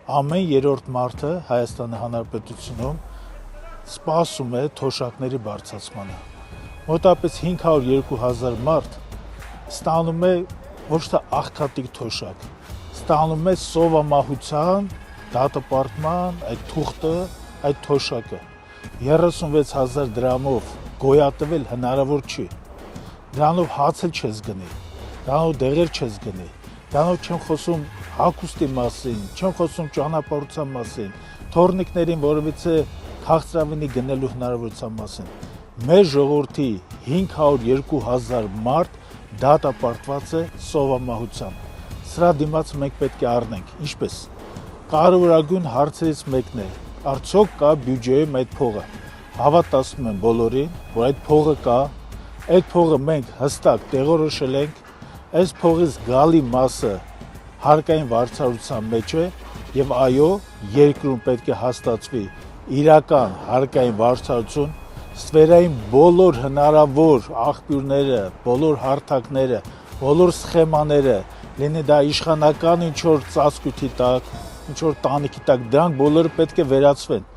Ամեն երրորդ մարդը Հայաստանի Հանրապետությունում սպասում է թոշակների բարձրացմանը։ Մոտավորապես 502,000 մարդ ստանում է ոչ թե աղքատիկ թոշակ, ստանում է սովամահության, դատապարտման, այդ թուղթը, այդ թոշակը։ 36,000 դրամով գոյատևել հնարավոր չի։ Դրանով հաց էլ չես գնի, դրանով դեղեր չես գնի, դրանով չեմ խոսում հագուստի մասին, չեմ խոսում ճանապարհության մասին, թորնիկներին որևիցե քաղցրավենի գնելու հնարավորության մասին։ Մեր ժողովրդի 502,000 մարդ դատապարտված է սովամահության։ Սրա դիմաց մենք պետք է առնենք, ինչպես կարևորագույն հարցերից մեկն է, արդյոք կա բյուջեում այդ փողը։ Հավատացնում եմ բոլորին, որ այդ փողը կա, այդ փողը մենք հստակ տեղորոշել ենք, այս փողից գալի մասը հարկային վարձատրության մեջ է եւ այո, երկրում պետք է հաստատվի իրական հարկային վարձատրություն, ստվերային բոլոր հնարավոր աղբյուրները, բոլոր հարթակները, բոլոր սխեմաները, լինի դա իշխանական ինչ-որ ծածկույթի տակ, ինչ-որ տանիքի տակ, դրանք բոլորը պետք է վերացվեն։